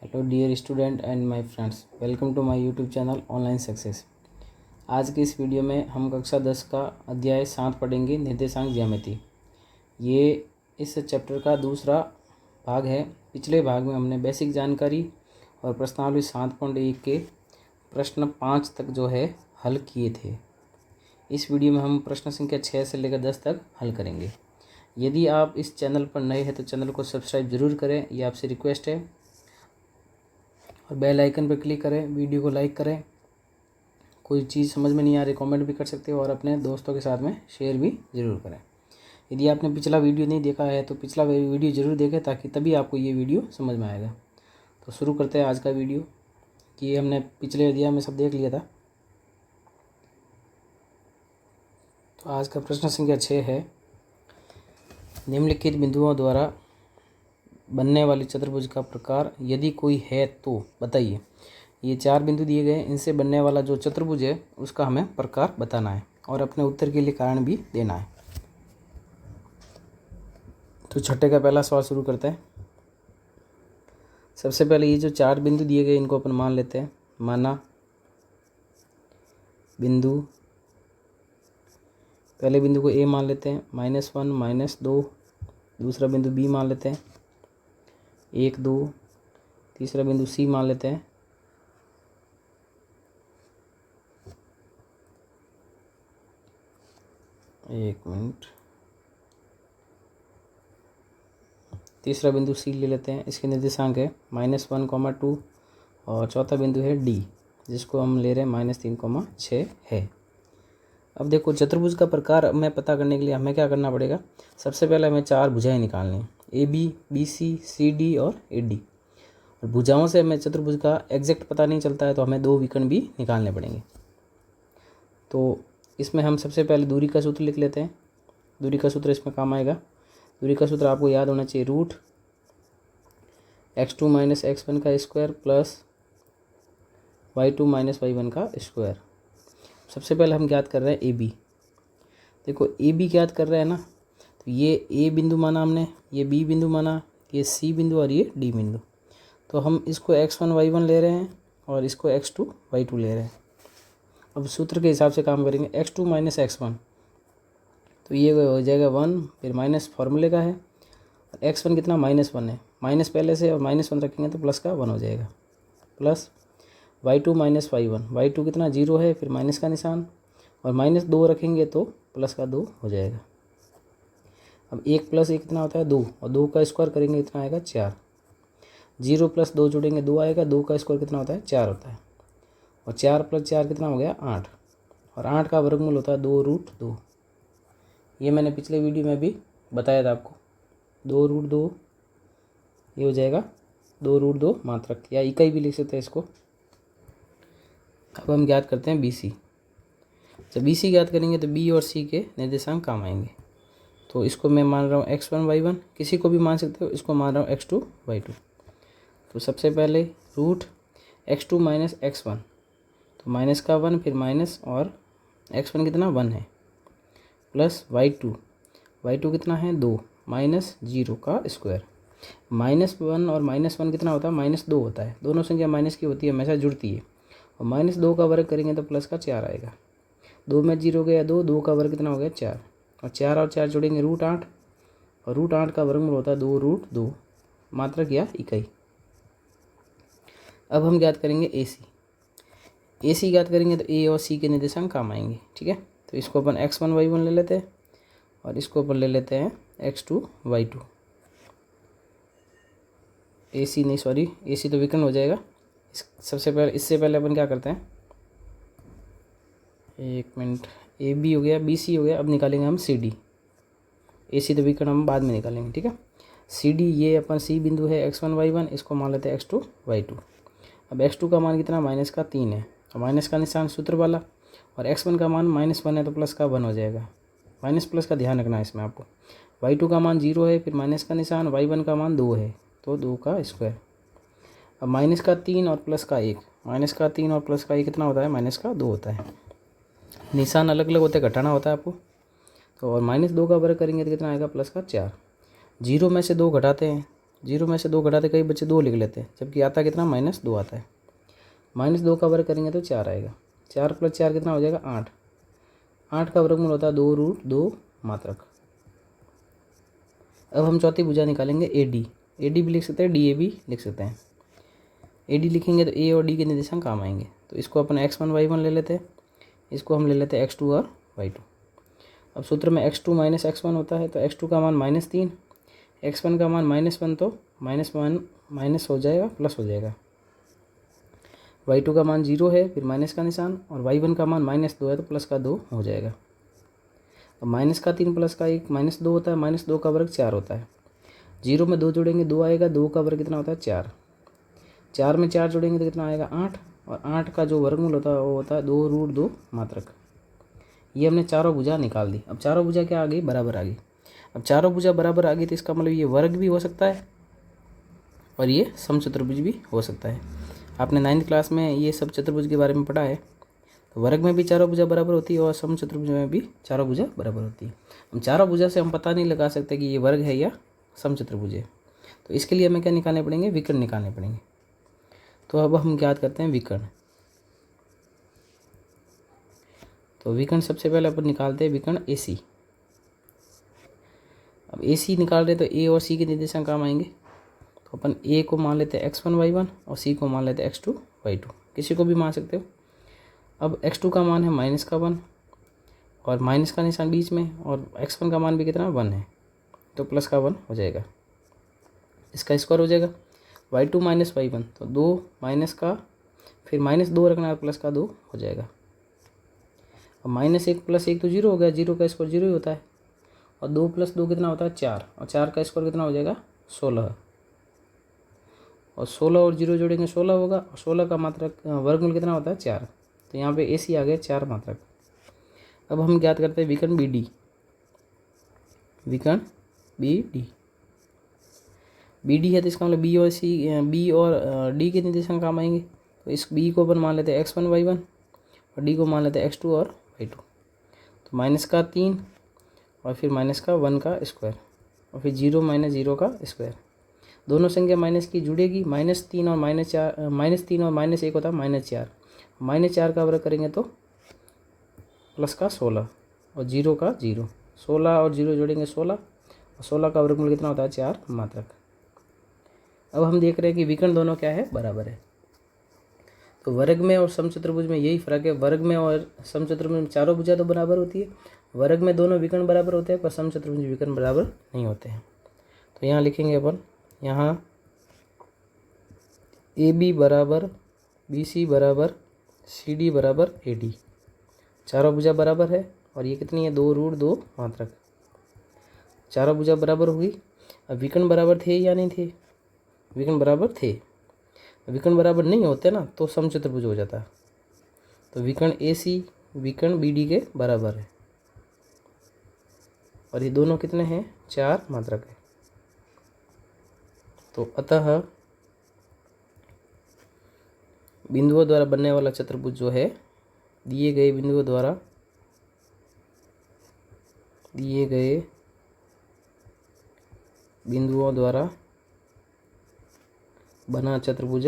Hello dear student and my friends, welcome to my YouTube channel online success. आज की इस video में हम कक्षा 10 का अध्याय 7 पढ़ेंगे, निर्देशांक ज्यामिति। ये इस चैप्टर का दूसरा भाग है। पिछले भाग में हमने बेसिक जानकारी और प्रश्नावली 7.1 के प्रश्न 5 तक जो है हल किए थे। इस वीडियो में हम प्रश्न संख्या 6 से लेकर 10 तक हल करेंगे। यदि आप इस चैनल पर नए हैं तो चैनल को सब्सक्राइब जरूर करें, ये आपसे रिक्वेस्ट है। और बेल आइकन पर क्लिक करें, वीडियो को लाइक करें। कोई चीज़ समझ में नहीं आ रही कमेंट भी कर सकते हो और अपने दोस्तों के साथ में शेयर भी ज़रूर करें। यदि आपने पिछला वीडियो नहीं देखा है तो पिछला वीडियो ज़रूर देखें, ताकि तभी आपको ये वीडियो समझ में आएगा। तो शुरू करते हैं आज का वीडियो। कि ये हमने पिछले अध्याय में सब देख लिया था। तो आज का प्रश्न संख्या 6 है, निम्नलिखित बिंदुओं द्वारा बनने वाली चतुर्भुज का प्रकार यदि कोई है तो बताइए। ये 4 बिंदु दिए गए हैं, इनसे बनने वाला जो चतुर्भुज है उसका हमें प्रकार बताना है और अपने उत्तर के लिए कारण भी देना है। तो छठे का पहला सवाल शुरू करते हैं। सबसे पहले ये जो 4 बिंदु दिए गए इनको अपन मान लेते हैं। माना बिंदु, पहले बिंदु को ए मान लेते हैं, -1 -2। दूसरा बिंदु बी मान लेते हैं, 1 2। तीसरा बिंदु सी मान लेते हैं, 1 मिनट। तीसरा बिंदु सी ले लेते हैं, इसके निर्देशांक है -1, 2। और चौथा बिंदु है डी, जिसको हम ले रहे हैं -3, 6 है। अब देखो, चतुर्भुज का प्रकार हमें पता करने के लिए हमें क्या करना पड़ेगा। सबसे पहले हमें 4 भुजाएं निकालनी हैं, A B, B C, C D और ए डी। और भुजाओं से हमें चतुर्भुज का एग्जैक्ट पता नहीं चलता है, तो हमें 2 विकर्ण भी निकालने पड़ेंगे। तो इसमें हम सबसे पहले दूरी का सूत्र लिख लेते हैं। दूरी का सूत्र इसमें काम आएगा। दूरी का सूत्र आपको याद होना चाहिए, √x2 - x1 का स्क्वायर प्लस y2 - y1 का स्क्वायर। सबसे पहले हम ज्ञात कर रहे हैं ए बी। देखो, ए बी ज्ञात कर रहे हैं ना, तो ये ए बिंदु माना हमने, ये बी बिंदु माना, ये सी बिंदु और ये डी बिंदु। तो हम इसको x1 y1 ले रहे हैं और इसको x2 y2 ले रहे हैं। अब सूत्र के हिसाब से काम करेंगे। x2 - x1, तो ये हो जाएगा 1, फिर माइनस फार्मूले का है। x1 कितना, -1 है, माइनस पहले से और -1 रखेंगे तो प्लस का 1 हो जाएगा। प्लस y2 - y1, y2 कितना 0 है, फिर माइनस का निशान और -2 रखेंगे तो प्लस का 2 हो जाएगा। अब 1 + 1 कितना होता है, 2, और 2 का स्क्वायर करेंगे इतना आएगा 4। 0 + 2 जोड़ेंगे 2 आएगा, 2 का स्क्वायर कितना होता है, 4 होता है। और 4 + 4 कितना हो गया, 8। और 8 का वर्गमूल होता है 2√2। ये मैंने पिछले वीडियो में भी बताया था आपको। 2√2 ये हो जाएगा 2√2 मात्रक, या इकाई भी लिख सकते हैं इसको। अब हम ज्ञात करते हैं बी सी। जब बी सी ज्ञात करेंगे तो बी और सी के निर्देशांक काम आएंगे। तो इसको मैं मान रहा हूँ x1 y1, किसी को भी मान सकते हो, इसको मान रहा हूँ x2 y2। तो सबसे पहले √x2 - x1, तो माइनस का 1, फिर माइनस, और x1 कितना 1 है, प्लस y2 कितना है 2, -0 का स्क्वायर। -1 और -1 कितना होता है, -2 होता है। दोनों संख्या माइनस की होती है, हमेशा जुड़ती है। और -2 का वर्ग करेंगे तो प्लस का 4 आएगा। 2 में 0 गया 2, 2 का वर्ग कितना हो गया 4, और 4 और 4 जोड़ेंगे √8, और √8 का वर्गमूल होता है 2√2 मात्रक या इकाई। अब हम ज्ञात करेंगे ए सी ज्ञात करेंगे तो ए और सी के निर्देशांक काम आएंगे। ठीक है, तो इसको अपन x1 y1 ले लेते हैं और इसको अपन ले लेते हैं x2 y2। ए सी तो विकर्ण हो जाएगा। इससे पहले अपन क्या करते हैं, 1 मिनट। ए बी हो गया, बी सी हो गया। अब निकालेंगे हम सी डी। ए सी तो विकर्ण हम बाद में निकालेंगे। ठीक है, सी डी ये अपन सी बिंदु है x1 y1, इसको मान लेते हैं x2 y2। अब x2 का मान कितना, -3 है, और माइनस का निशान सूत्र वाला, और x1 का मान -1 है तो प्लस का 1 हो जाएगा। माइनस प्लस का ध्यान रखना है इसमें आपको। y2 का मान 0 है, फिर माइनस का निशान, y1 का मान 2 है तो 2 का स्क्वायर। अब -3 और प्लस का 1, -3 और प्लस का 1 कितना होता है, -2 होता है। निशान अलग अलग होते हैं, घटाना होता है आपको। तो और -2 का वर्ग करेंगे तो कितना आएगा, प्लस का 4। 0 में से 2 घटाते हैं जीरो में से 2 घटाते कई बच्चे 2 लिख लेते हैं, जबकि आता कितना -2 आता है। -2 का वर्ग करेंगे तो 4 आएगा। 4 + 4 कितना हो जाएगा 8। 8 का वर्गमूल होता है 2√2 मात्रक। अब हम चौथी भुजा निकालेंगे AD। AD भी लिख सकते हैं, DA भी लिख सकते हैं। AD लिखेंगे तो A और D के निर्देशांक काम आएंगे। तो इसको अपन x1 y1 ले लेते हैं, इसको हम ले लेते हैं x2 और y2। अब सूत्र में x2 - x1 होता है, तो x2 का मान -3, x1 का मान -1, तो -1 माइनस हो जाएगा प्लस हो जाएगा। y2 का मान 0 है, फिर माइनस का निशान, और y1 का मान -2 है तो प्लस का 2 हो जाएगा। अब -3 प्लस का 1 -2 होता है, -2 का वर्ग 4 होता है। 0 में 2 जोड़ेंगे 2 आएगा, 2 का वर्ग कितना होता है 4। 4 में 4 जोड़ेंगे तो कितना आएगा 8, और 8 का जो वर्गमूल होता है वो होता है 2√2 मात्रक। ये हमने चारों भुजा निकाल दी। अब चारों भुजा क्या आ गई, बराबर आ गई। अब चारों भुजा बराबर आ गई तो इसका मतलब ये वर्ग भी हो सकता है और ये समचतुर्भुज भी हो सकता है। आपने 9th क्लास में ये सब चतुर्भुज के बारे में पढ़ा है। तो वर्ग में भी चारों भुजा बराबर होती है और समचतुर्भुज में भी चारों भुजा बराबर होती है। हम चारों भुजा से हम पता नहीं लगा सकते कि ये वर्ग है या समचतुर्भुज है, तो इसके लिए हमें क्या निकालने पड़ेंगे, विकर्ण निकालने पड़ेंगे। तो अब हम ज्ञात करते हैं विकर्ण। तो विकर्ण सबसे पहले अपन निकालते हैं विकर्ण AC। अब AC निकाल रहे तो A और C के निर्देशांक काम आएंगे। तो अपन A को मान लेते हैं x1 y1 और C को मान लेते हैं x2 y2, किसी को भी मान सकते हो। अब x2 का मान है -1 और माइनस का निशान बीच में, और x1 का मान भी कितना 1 है, तो प्लस का 1 हो जाएगा। इसका स्क्वायर हो जाएगा y2 - y1, तो 2 माइनस का फिर -2 रखना है, प्लस का 2 हो जाएगा। अब -1 + 1 तो 0 हो गया, 0 का स्क्वायर 0 ही होता है, और 2 + 2 कितना होता है 4, और 4 का स्क्वायर कितना हो जाएगा 16, और 16 और 0 जोड़ेंगे 16 होगा, और 16 का मात्रक वर्गमूल कितना होता है 4। तो यहाँ पे AC आ गया 4 मात्रक। अब हम ज्ञात करते हैं विकर्ण BD। विकर्ण BD है तो इसका मतलब B और D के निर्देशांक काम आएंगे। तो इस B को अपन मान लेते हैं x1 y1 और D को मान लेते हैं x2 और y2। तो -3 और फिर -1 का स्क्वायर, और फिर 0 - 0 का स्क्वायर। दोनों संख्या माइनस की जुड़ेगी, -3 और -3 और -1 होता है -4। -4 का वर्ग करेंगे तो प्लस का 16 और 0 का 0। 16 और 0 जोड़ेंगे 16, और 16 का वर्गमूल कितना होता है 4 मात्रक। अब हम देख रहे हैं कि विकर्ण दोनों क्या है, बराबर है। तो वर्ग में और समचतुर्भुज में यही फर्क है। वर्ग में और समचतुर्भुज में चारों भुजा तो बराबर होती है, वर्ग में दोनों विकर्ण बराबर होते हैं, पर समचतुर्भुज में विकर्ण बराबर नहीं होते हैं। तो यहाँ लिखेंगे अपन, यहाँ AB बराबर BC बराबर CD बराबर AD। चारों भुजा बराबर है, और ये कितनी है 2√2 मात्रक। चारों भुजा बराबर हुई। अब विकर्ण बराबर थे या नहीं थे, विकर्ण बराबर थे। विकर्ण बराबर नहीं होते ना तो समचतुर्भुज हो जाता। तो विकर्ण AC विकर्ण BD के बराबर है, और ये दोनों कितने हैं 4 मात्रक है। तो अतः बिंदुओं द्वारा बनने वाला चतुर्भुज जो है, दिए गए बिंदुओं द्वारा बना चतुर्भुज,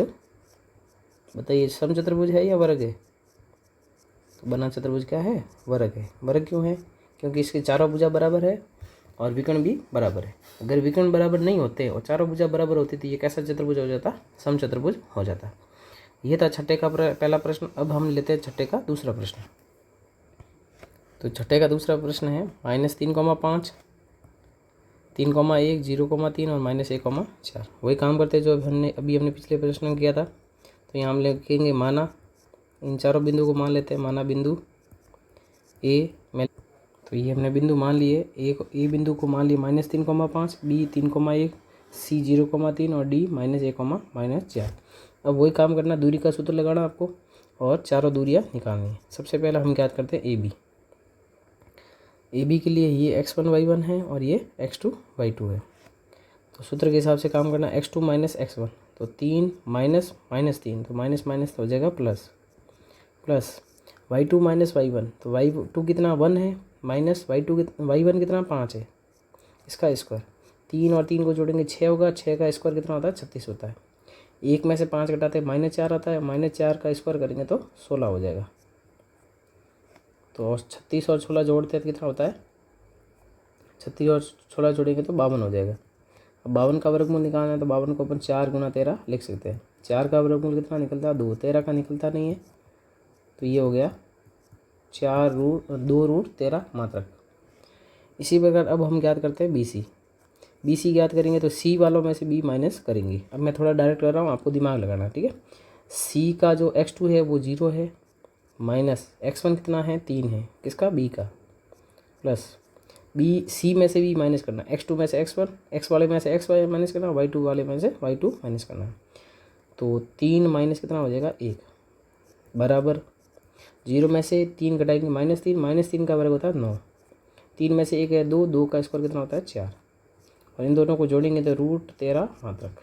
बताइए समचतुर्भुज है या वर्ग है। तो बना चतुर्भुज क्या है, वर्ग है। वर्ग क्यों है, क्योंकि इसके चारों भुजा बराबर है और विकर्ण भी बराबर है। अगर विकर्ण बराबर नहीं होते और चारों भुजा बराबर होती तो ये कैसा चतुर्भुज हो जाता, समचतुर्भुज हो जाता। ये था छठे का पहला प्रश्न। अब हम लेते हैं छठे का दूसरा प्रश्न। तो छठे का दूसरा प्रश्न है -3,5 3,1 0,3 और -1,4। वही काम करते हैं जो हमने पिछले प्रश्न में किया था। तो यहाँ हम लिखेंगे माना, इन चारों बिंदु को मान लेते हैं। माना बिंदु A में, तो ये हमने बिंदु मान लिए। ए बिंदु को मान लिए -3,5, B 3,1, C 0,3 और D -1,4। अब वही काम करना, दूरी का सूत्र लगाना आपको और चारों दूरियां निकालनी है। सबसे पहले हम ज्ञात करते हैं AB के लिए ये x1 y1 है और ये x2 y2 है। तो सूत्र के हिसाब से काम करना, x2 - x1, तो 3 -3, तो माइनस हो जाएगा प्लस y2 - y1, तो y2 कितना 1 है, माइनस y1 कितना 5 है, इसका स्क्वायर। 3 और 3 को जोड़ेंगे 6 होगा, 6 का स्क्वायर कितना होता है 36 होता है। 1 में से 5 घटाते -4 आता है, -4 का स्क्वायर करेंगे तो 16 हो जाएगा। तो 36 और 16 जोड़ते हैं तो कितना होता है 36 और 16 जोड़ेंगे तो 52 हो जाएगा। अब 52 का वर्गमूल निकालना है तो 52 को अपन 4 × 13 लिख सकते हैं। 4 का वर्गमूल कितना निकलता है 2, 13 का निकलता नहीं है, तो ये हो गया 2√13 मात्रक। इसी प्रकार अब हम ज्ञात करते हैं बी सी ज्ञात करेंगे तो सी वालों में से बी माइनस करेंगे। अब मैं थोड़ा डायरेक्ट कर रहा हूँ, आपको दिमाग लगाना, ठीक है। सी का जो x2 है वो 0 है, माइनस x1 कितना है 3 है, किसका बी का, प्लस बी सी में से बी माइनस करना, x2 में से x1, x वाले में से x माइनस करना, y2 वाले में से y2 माइनस करना। तो 3 माइनस कितना हो जाएगा 1 बराबर 0 में से 3 घटाएंगे -3 का वर्ग होता है 9, 3 में से 1 है 2, 2 का स्क्वायर कितना होता है 4, और इन दोनों को जोड़ेंगे तो √13 मात्रक।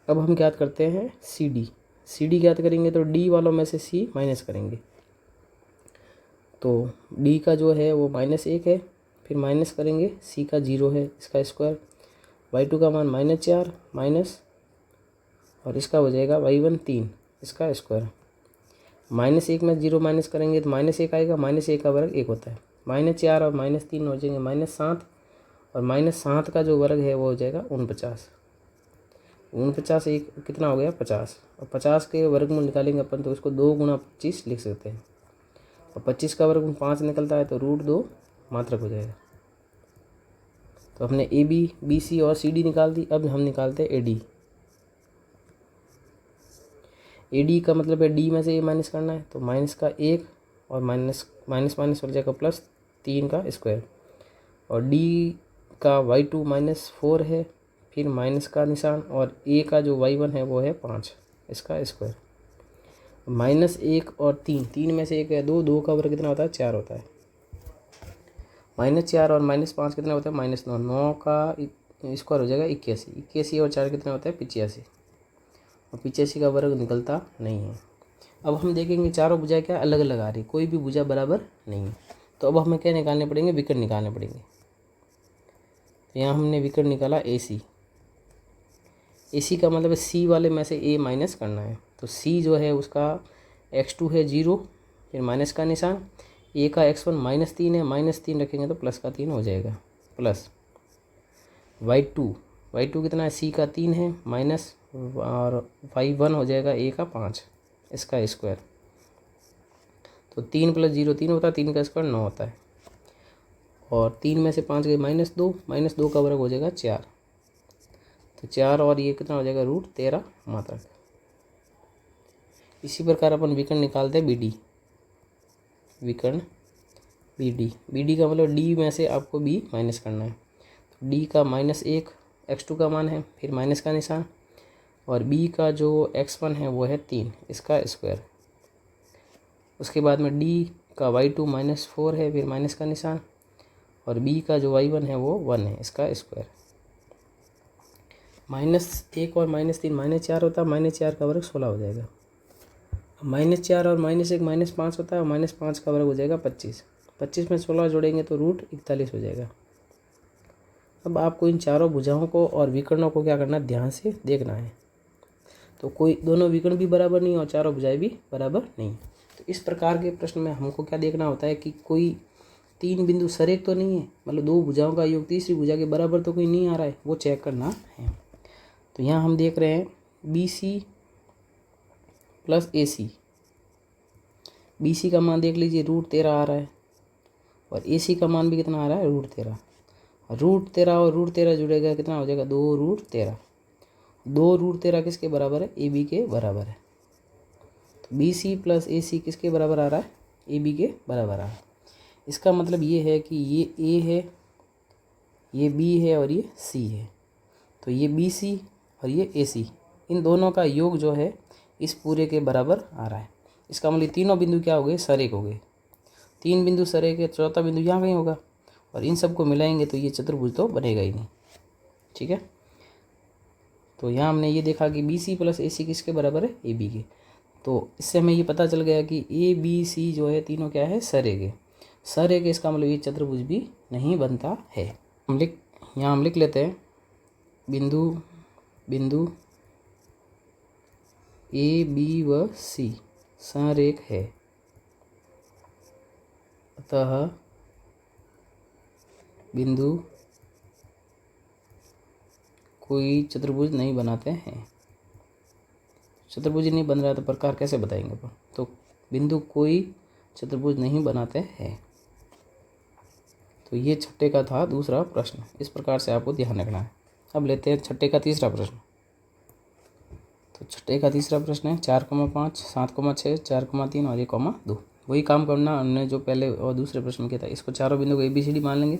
अब हम ज्ञात करते हैं सी डी ज्ञात करेंगे तो डी वालों में से सी माइनस करेंगे। तो डी का जो है वो -1 है, फिर माइनस करेंगे, सी का 0 है इसका स्क्वायर, y2 का मान -4 माइनस, और इसका हो जाएगा y1 3 इसका स्क्वायर। -1 में 0 माइनस करेंगे तो -1 आएगा, -1 का वर्ग 1 होता है, -4 और -3 हो जाएंगे -7, और -7 का जो वर्ग है वो हो जाएगा 49। 49 एक कितना हो गया 50, और 50 के वर्गमूल निकालेंगे अपन तो उसको 2 × 25 लिख सकते हैं, और 25 का वर्गमूल 5 निकलता है तो √2 मात्रक हो जाएगा। तो हमने ए बी सी और सी डी निकाल दी। अब हम निकालते हैं ए डी का मतलब है डी में से ए माइनस करना है, तो माइनस का 1 और माइनस हो जाएगा +3 का स्क्वायर, और डी का y2 -4 है, फिर माइनस का निशान, और ए का जो y1 है वो है 5 इसका स्क्वायर, -1 और 3 में से 1 है 2, 2 का वर्ग कितना होता है 4 होता है, -4 और -5 कितना होता है -9, 9 का स्क्वायर हो जाएगा 81 और 4 कितना होता है 85, और 85 का वर्ग निकलता नहीं है। अब हम देखेंगे चारों भुजाएं क्या अलग अलग आ रही, कोई भी भुजा बराबर नहीं है। तो अब हमें क्या निकालने पड़ेंगे, विकर्ण निकालने पड़ेंगे। तो यहाँ हमने विकर्ण निकाला ए सी का मतलब सी वाले में से ए माइनस करना है। तो सी जो है उसका x2 है 0, फिर माइनस का निशान, ए का x1 -3 है, -3 रखेंगे तो प्लस का 3 हो जाएगा, प्लस y2 कितना है सी का 3 है, माइनस और y1 हो जाएगा ए का 5 इसका स्क्वायर। तो 3 + 0 3 होता है, 3 का स्क्वायर 9 होता है, और 3 में से 5 गए -2 का वर्ग हो जाएगा 4, तो 4 और ये कितना हो जाएगा √13 मात्रक। इसी प्रकार अपन विकर्ण निकालते हैं विकर्ण बी डी का मतलब डी में से आपको बी माइनस करना है। तो डी का -1 x2 का मान है, फिर माइनस का निशान, और बी का जो x1 है वो है 3 इसका स्क्वायर। उसके बाद में डी का y2 -4 है, फिर माइनस का निशान, और बी का जो y1 है वो 1 है इसका स्क्वायर। -1 और -3 -4 होता है, -4 का वर्ग 16 हो जाएगा। -4 और -1 -5 होता है, और -5 का वर्ग हो जाएगा 25, 25 में 16 जोड़ेंगे तो √41 हो जाएगा। अब आपको इन चारों भुजाओं को और विकर्णों को क्या करना है, ध्यान से देखना है। तो कोई दोनों विकर्ण भी बराबर नहीं और चारों भुजाएं भी बराबर नहीं। तो इस प्रकार के प्रश्न में हमको क्या देखना होता है कि कोई 3 बिंदु सरेख तो नहीं है, मतलब 2 भुजाओं का योग तीसरी भुजा के बराबर तो कोई नहीं आ रहा है, वो चेक करना है। तो यहाँ हम देख रहे हैं BC + AC। BC का मान देख लीजिए √13 आ रहा है, और AC का मान भी कितना आ रहा है √13। √13 और √13 जुड़ेगा कितना हो जाएगा 2√13। 2√13 किसके बराबर है, AB के बराबर है। तो BC + AC किसके बराबर आ रहा है, AB के बराबर आ रहा है। इसका मतलब ये है कि ये A है, ये B है और ये C है। तो ये BC और ये AC, इन दोनों का योग जो है इस पूरे के बराबर आ रहा है। इसका मतलब तीनों बिंदु क्या हो गए, सरेख हो गए। 3 बिंदु सरेख है, चौथा बिंदु यहाँ कहीं होगा, और इन सबको मिलाएंगे तो ये चतुर्भुज तो बनेगा ही नहीं। ठीक है, तो यहाँ हमने ये देखा कि BC + AC किसके बराबर है, AB के। तो इससे हमें ये पता चल गया कि ABC जो है तीनों क्या है, सरेख है। सरेख, इसका मतलब ये चतुर्भुज भी नहीं बनता है। यहाँ हम लिख लेते हैं बिंदु ए बी व सी संरेख है, अतः बिंदु कोई चतुर्भुज नहीं बनाते हैं। चतुर्भुज नहीं बन रहा तो प्रकार कैसे बताएंगे अपन? तो बिंदु कोई चतुर्भुज नहीं बनाते हैं। तो ये छठे का था दूसरा प्रश्न। इस प्रकार से आपको ध्यान रखना है। अब लेते हैं छठे का तीसरा प्रश्न। तो छठे का तीसरा प्रश्न है 4,5, 7,6, 4,3 और 1,2। वही काम करना हमने जो पहले और दूसरे प्रश्न किया था। इसको चारों बिंदु को ABCD मान लेंगे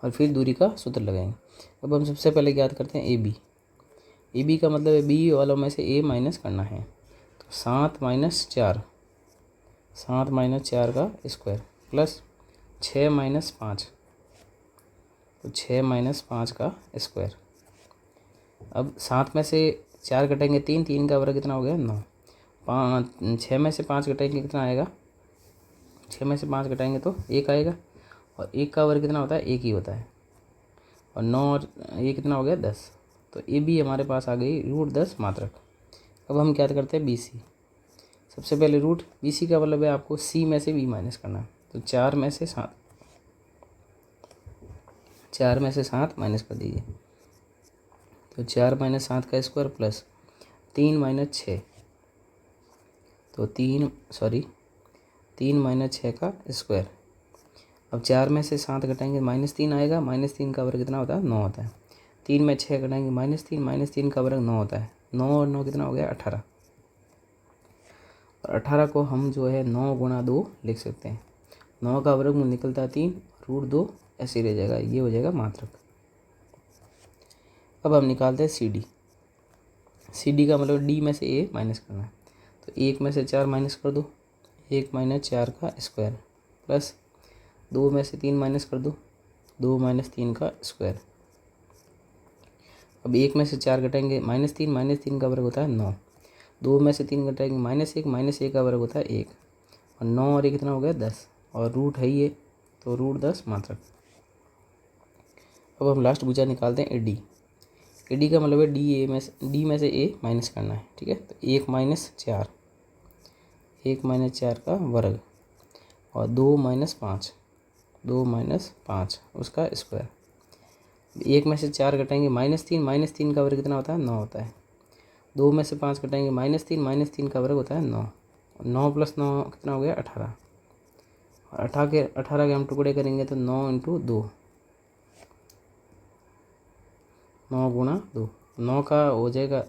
और फिर दूरी का सूत्र लगाएंगे। अब हम सबसे पहले याद करते हैं AB। AB का मतलब है B वालों में से A माइनस करना है। तो 7 - 4, 7 - 4 का स्क्वायर प्लस 6 - 5, तो 6 - 5 का स्क्वायर। अब 7 में से 4 घटाएंगे 3, 3 का वर्ग कितना हो गया 9। 6 में से 5 घटाएंगे कितना आएगा? 6 में से 5 घटाएंगे तो 1 आएगा, और 1 का वर्ग कितना होता है? 1 ही होता है। और 9 और ये कितना हो गया 10। तो AB हमारे पास आ गई √10 मात्रक। अब हम क्या करते हैं BC। सबसे पहले रूट BC का मतलब है आपको C में से B माइनस करना है। तो 4 में से 7 माइनस कर दीजिए। तो 4 - 7 का स्क्वायर प्लस 3 - 6, तो 3 - 6 का स्क्वायर। अब 4 में से 7 घटाएंगे -3 आएगा। -3 का वर्ग कितना होता है? 9 होता है। 3 में 6 घटाएंगे -3 का वर्ग 9 होता है। 9 और 9 कितना हो गया? 18। और 18 को हम जो है 9 × 2 लिख सकते हैं। 9 का वर्गमूल निकलता है 3, √2 ऐसे रह जाएगा। ये हो जाएगा मात्रक। अब हम निकालते हैं CD। CD का मतलब D में से A माइनस करना है। तो 1 में से 4 माइनस कर दो, 1 - 4 का स्क्वायर प्लस 2 में से 3 माइनस कर दो, 2 - 3 का स्क्वायर। अब 1 में से 4 घटाएंगे -3 का वर्ग होता है 9। 2 में से 3 घटाएंगे -1 का वर्ग होता है 1, और 9 और 1 कितना हो गया 10, और रूट है ये, तो √10 मात्रक। अब हम लास्ट भुजा निकालते हैं AD। AD का मतलब है D में से A माइनस करना है, ठीक है। तो 1 - 4 का वर्ग और 2 - 5 उसका स्क्वायर। 1 में से 4 घटाएंगे -3 का वर्ग कितना होता है? 9 होता है। 2 में से 5 घटाएंगे -3 का वर्ग होता है 9। 9 + 9 कितना हो गया? 18। और 18 के हम टुकड़े करेंगे तो 9 × 2, 9 × 2, 9 का हो जाएगा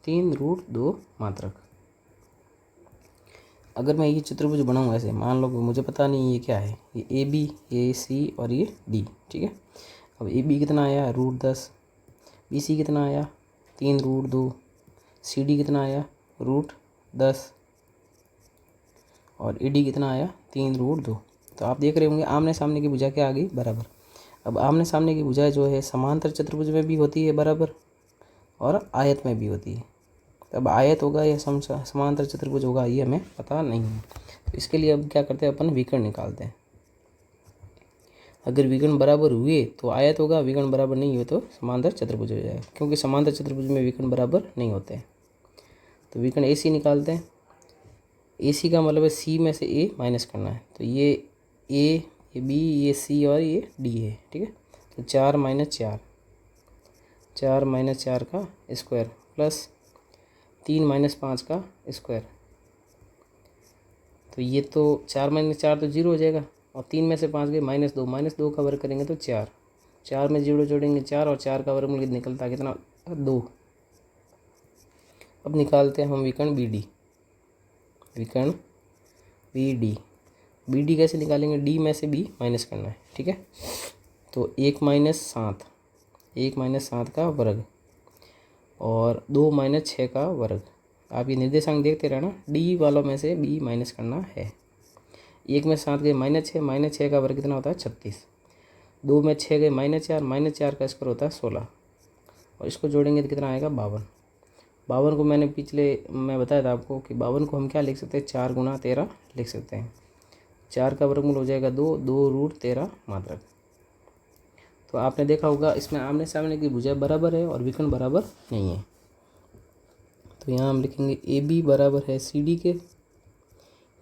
3 √2 मात्रक। अगर मैं ये चतुर्भुज बनाऊँ ऐसे, मान लो कि मुझे पता नहीं ये क्या है, ये AB, ये C और ये D, ठीक है। अब AB कितना आया? √10। BC कितना आया? 3 √2। CD कितना आया? √10। और AD कितना आया? 3 √2। तो आप देख रहे होंगे आमने सामने की भुजा क्या आ गई? बराबर। अब आमने सामने की भुजा जो है समांतर चतुर्भुज में भी होती है बराबर, और आयत में भी होती है। तब आयत होगा या समांतर चतुर्भुज होगा ये हमें पता नहीं है। तो इसके लिए अब क्या करते हैं अपन? विकर्ण निकालते हैं। अगर विकर्ण बराबर हुए तो आयत होगा, विकर्ण बराबर नहीं हुए तो समांतर चतुर्भुज हो जाएगा, क्योंकि समांतर चतुर्भुज में विकर्ण बराबर नहीं होते हैं। तो विकर्ण AC निकालते हैं। AC का मतलब है C में से A माइनस करना है। तो ये A, ये B, ये C और ये D है, ठीक है। तो 4 - 4 का स्क्वायर प्लस 3 - 5 का स्क्वायर। तो ये तो 4 - 4 तो 0 हो जाएगा, और 3 में से 5 गए -2 का वर्ग करेंगे तो 4। 4 में 0 जोड़ेंगे 4, और 4 का वर्गमूल निकलता है कितना? 2। अब निकालते हैं हम विकर्ण BD। BD कैसे निकालेंगे? D में से B माइनस करना है, ठीक है। तो 1 - 7 का वर्ग और 2 - 6 का वर्ग। आप ये निर्देशांक देखते रहना। D वालों में से B माइनस करना है। 1 में 7 गए -6 का वर्ग कितना होता है? 36। 2 में 6 गए -4 का स्क्वायर होता है 16, और इसको जोड़ेंगे तो कितना आएगा? 52। 52 को मैंने पिछले मैं बताया था आपको कि 52 को हम क्या लिख सकते हैं? 4 × 13 लिख सकते हैं। 4 का वर्गमूल हो जाएगा 2 √13 मात्रक। तो आपने देखा होगा इसमें आमने सामने की भुजा बराबर है और विकर्ण बराबर नहीं है। तो यहाँ हम लिखेंगे ए बी बराबर है सी डी के,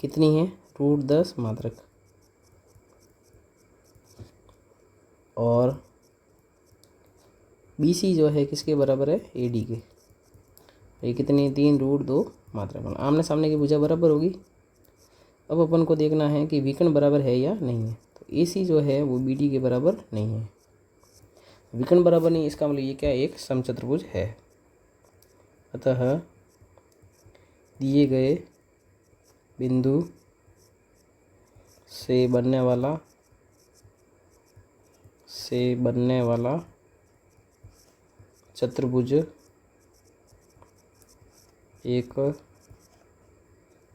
कितनी है √10 मात्रक, और बी सी जो है किसके बराबर है ए डी के, ये कितनी 3√2 मात्रक। आमने सामने की भुजा बराबर होगी। अब अपन को देखना है कि विकर्ण बराबर है या नहीं है। तो ए सी जो है वो बी डी के बराबर नहीं है, विकर्ण बराबर नहीं, इसका मतलब ये क्या एक समचतुर्भुज है। अतः दिए गए बिंदु से बनने वाला चतुर्भुज एक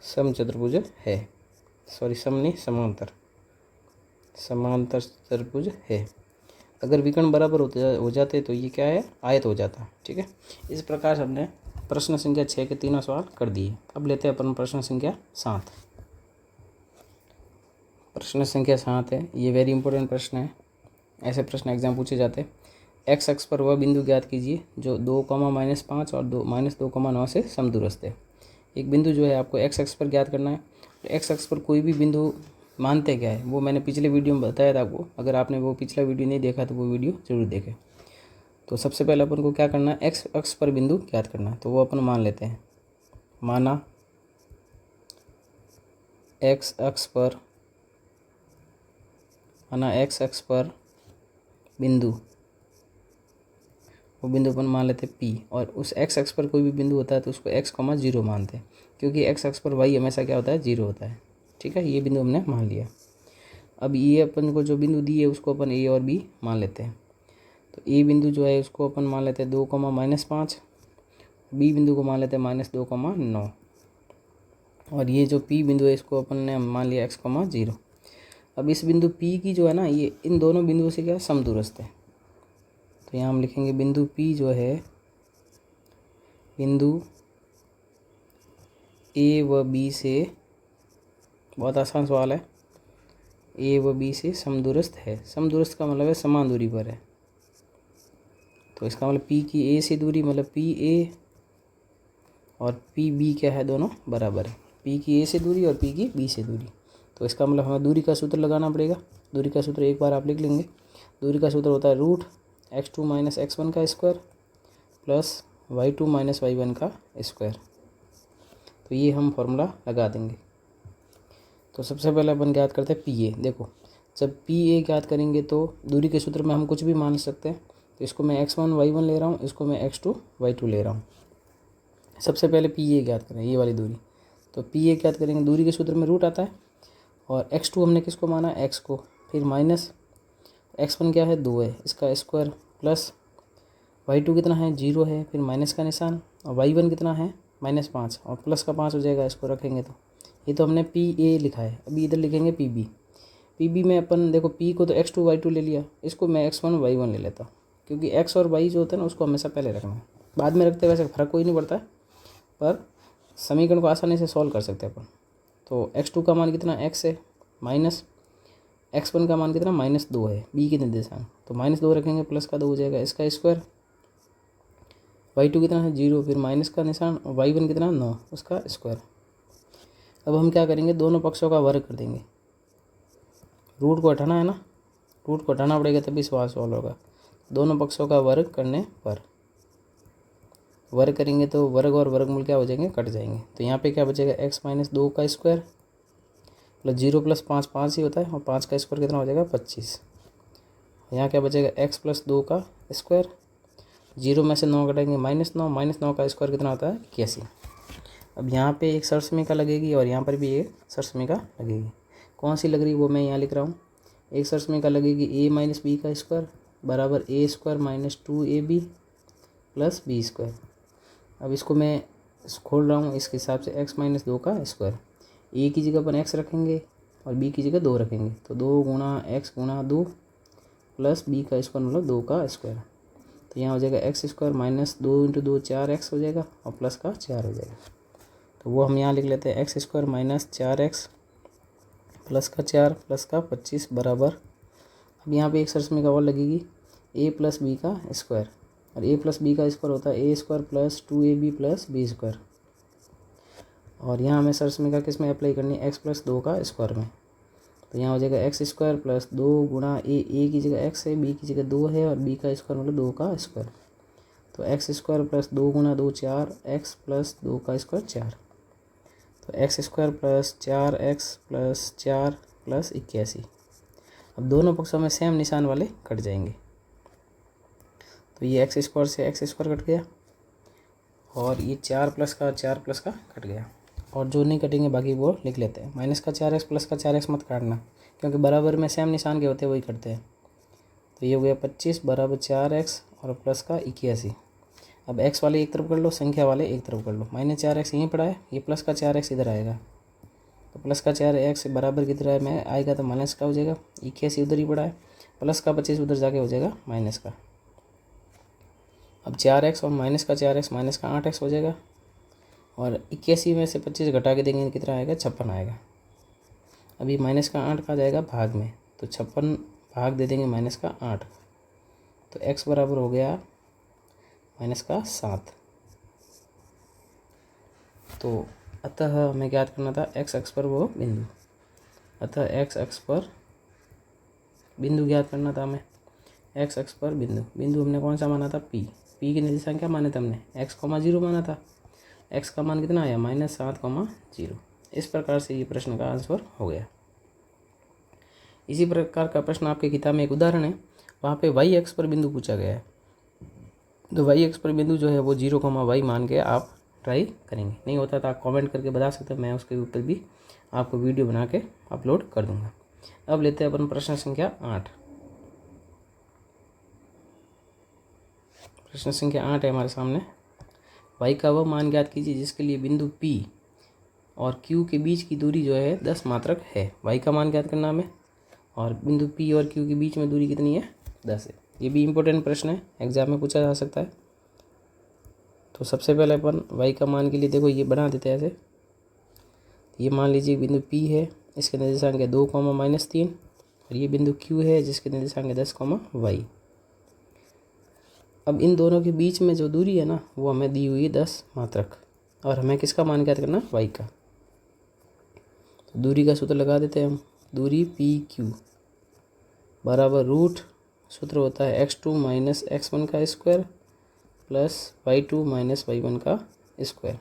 समचतुर्भुज है, समांतर चतुर्भुज है। अगर विकर्ण बराबर हो जाते तो ये क्या है आयत हो जाता। ठीक है, इस प्रकार से हमने प्रश्न संख्या 6 के तीनों सवाल कर दिए। अब लेते हैं अपन प्रश्न संख्या 7। प्रश्न संख्या 7 है, ये वेरी इंपॉर्टेंट प्रश्न है। ऐसे प्रश्न एग्जाम पूछे जाते हैं। एक्स अक्ष पर वह बिंदु ज्ञात कीजिए जो 2, -5 और -2,9 से समदूरस्थ है। एक बिंदु जो है आपको एक्स अक्ष पर ज्ञात करना है। तो एक्स अक्ष पर कोई भी बिंदु मानते क्या है वो मैंने पिछले वीडियो में बताया था आपको। अगर आपने वो पिछला वीडियो नहीं देखा तो वो वीडियो जरूर देखें। तो सबसे पहले अपन को क्या करना है, एक्स अक्ष पर बिंदु ज्ञात करना है। तो वो अपन मान लेते हैं, माना एक्स अक्ष पर बिंदु, वो बिंदु अपन मान लेते हैं P, और उस एक्स अक्ष पर कोई भी बिंदु होता है तो उसको x, 0 मानते हैं, क्योंकि एक्स अक्ष पर y हमेशा क्या होता है 0 होता है। ठीक है, ये बिंदु हमने मान लिया। अब ये अपन को जो बिंदु दी है उसको अपन A और B मान लेते हैं। तो A बिंदु जो है उसको अपन मान लेते हैं 2, -5, B बिंदु को मान लेते हैं -2,9, और ये जो P बिंदु है इसको अपन ने मान लिया x, 0। अब इस बिंदु P की जो है ना ये इन दोनों बिंदुओं से क्या समदूरस्थ है। तो यहाँ हम लिखेंगे बिंदु P जो है बिंदु A व B से, बहुत आसान सवाल है, A व B से समदूरस्थ है। समदूरस्थ का मतलब है समान दूरी पर है। तो इसका मतलब P की A से दूरी मतलब PA और PB क्या है, दोनों बराबर है। P की A से दूरी और P की B से दूरी। तो इसका मतलब हमें दूरी का सूत्र लगाना पड़ेगा। दूरी का सूत्र एक बार आप लिख लेंगे। दूरी का सूत्र होता है √x2 - x1 का स्क्वायर प्लस y2 - y1 का स्क्वायर। तो ये हम फॉर्मूला लगा देंगे। तो सबसे पहले अपन ज्ञात करते हैं PA। देखो, जब PA ज्ञात करेंगे तो दूरी के सूत्र में हम कुछ भी मान सकते हैं। तो इसको मैं x1 y1 ले रहा हूँ, इसको मैं x2 y2 ले रहा हूँ। सबसे पहले PA ज्ञात करें, ये वाली दूरी। तो PA ज्ञात करेंगे, दूरी के सूत्र में रूट आता है, और x2 हमने किसको माना, x को, फिर माइनस x1 क्या है 2 है, इसका स्क्वायर, प्लस y2 कितना है 0 है, फिर माइनस का निशान, और y1 कितना है -5, और प्लस का 5 हो जाएगा, इसको रखेंगे तो ये तो हमने PA लिखा है। अभी इधर लिखेंगे PB में अपन देखो P को तो x2 y2 ले लिया, इसको मैं x1 y1 ले लेता हूँ, क्योंकि x और y जो होता है ना उसको हमेशा पहले रखना है, बाद में रखते वैसे फ़र्क कोई नहीं पड़ता है, पर समीकरण को आसानी से सॉल्व कर सकते हैं अपन। तो x2 का मान कितना x है, माइनस x1 का मान कितना -2 है, b के निर्देशांक, तो -2 रखेंगे, प्लस का 2 हो जाएगा, इसका स्क्वायर, y2 कितना है 0, फिर माइनस का निशान, और y1 कितना 9, उसका स्क्वायर। अब हम क्या करेंगे, दोनों पक्षों का वर्ग कर देंगे। रूट को हटाना है ना, रूट को हटाना पड़ेगा तभी सवाल सॉल्व होगा। दोनों पक्षों का वर्ग करने पर, वर्ग करेंगे तो वर्ग और वर्गमूल क्या हो जाएंगे, कट जाएंगे। तो यहाँ पे क्या बचेगा, x - 2 का स्क्वायर प्लस 0 + 5 5 ही होता है, और 5 का स्क्वायर कितना हो जाएगा 25। यहाँ क्या बचेगा, x + 2 का स्क्वायर, 0 में से 9 घटाएंगे -9, -9 का स्क्वायर कितना होता है 81। अब यहाँ पे एक सरसमीका लगेगी और यहाँ पर भी एक सरसमीका लगेगी। कौन सी लग रही है वो मैं यहाँ लिख रहा हूँ। एक सरसमीका लगेगी a - b का स्क्वायर बराबर a² - 2ab + b²। अब इसको मैं खोल रहा हूँ इसके हिसाब से, x - 2 का स्क्वायर, a की जगह अपन x रखेंगे और b की जगह 2 रखेंगे, तो 2 × x × 2 प्लस b का स्क्वायर मतलब 2 का स्क्वायर। तो यहाँ हो जाएगा x² - 2 × 2 4x हो जाएगा, और प्लस का 4 हो जाएगा। तो वो हम यहाँ लिख लेते हैं, x² - 4x प्लस का 4 प्लस का 25 बराबर। अब यहाँ पे एक सरसमीका और लगेगी, ए प्लस बी का स्क्वायर, और ए प्लस बी का स्क्वायर होता है a square plus 2ab plus b square. और यहाँ हमें सरसमीका किस में अप्लाई करनी है, एक्स प्लस 2 का स्क्वायर में। तो यहाँ हो जाएगा एक्स स्क्वायर प्लस 2 गुणा ए की जगह एक्स है, बी की जगह 2 है, और बी का स्क्वायर मतलब 2 का स्क्वायर। तो एक्स स्क्वायर प्लस 2 गुणा 2 4, एक्स प्लस 2 का स्क्वायर 4। तो x square plus 4x plus 4 plus 81। अब दोनों पक्षों में सेम निशान वाले कट जाएंगे। तो ये एक्स स्क्वायर से एक्स स्क्वायर कट गया, और ये 4 प्लस का कट गया। और जो नहीं कटेंगे बाकी वो लिख लेते हैं। माइनस का 4x प्लस का 4x मत काटना, क्योंकि बराबर में सेम निशान के होते हैं वही करते हैं। तो ये हो गया 25 बराबर 4x और प्लस का 81। अब x वाले एक तरफ कर लो, संख्या वाले एक तरफ कर लो। माइनस 4x यहीं पड़ा है, ये प्लस का 4x इधर आएगा। तो प्लस का 4x बराबर किधर है में आएगा, तो माइनस का हो जाएगा। 81 उधर ही पड़ा है, प्लस का 25 उधर जाके हो जाएगा माइनस का। अब 4x और माइनस का 4x माइनस का 8x हो जाएगा, और 81 में से 25 घटा के देंगे कितना आएगा, 56 आएगा। अभी माइनस का 8 का जाएगा भाग में, तो 56 भाग दे देंगे माइनस का 8, तो x बराबर हो गया माइनस का 7। तो अतः हमें ज्ञात करना था x अक्ष पर वो बिंदु, अतः x अक्ष पर बिंदु ज्ञात करना था हमें। x अक्ष पर बिंदु हमने कौन सा माना था, p की निर्देशांक क्या माने थे हमने, x, 0 माना था। x का मान कितना आया, -7, 0। इस प्रकार से ये प्रश्न का आंसर हो गया। इसी प्रकार का प्रश्न आपके किताब में एक उदाहरण है, वहाँ पे y अक्ष पर बिंदु पूछा गया है। तो y अक्ष पर बिंदु जो है वो 0, y मान के आप ट्राई करेंगे। नहीं होता तो आप कमेंट करके बता सकते हैं, मैं उसके ऊपर भी आपको वीडियो बना के अपलोड कर दूंगा। अब लेते हैं अपन प्रश्न संख्या 8। प्रश्न संख्या 8 है हमारे सामने। y का वह मान ज्ञात कीजिए जिसके लिए बिंदु P और Q के बीच की दूरी जो है 10 मात्रक है। y का मान ज्ञात करना हमें, और बिंदु P और Q के बीच में दूरी कितनी है, 10 है। ये भी इम्पोर्टेंट प्रश्न है, एग्जाम में पूछा जा सकता है। तो सबसे पहले अपन y का मान के लिए देखो ये बना देते हैं ऐसे। ये मान लीजिए बिंदु P है, इसके निर्देशांक है 2, -3, और ये बिंदु Q है जिसके निर्देशांक है 10, y। अब इन दोनों के बीच में जो दूरी है ना वो हमें दी हुई है 10 मात्रक, और हमें किसका मान ज्ञात करना, y का। तो दूरी का सूत्र लगा देते हैं हम। दूरी PQ बराबर रूट, सूत्र होता है x2 - x1 का स्क्वायर प्लस y2 - y1 का स्क्वायर।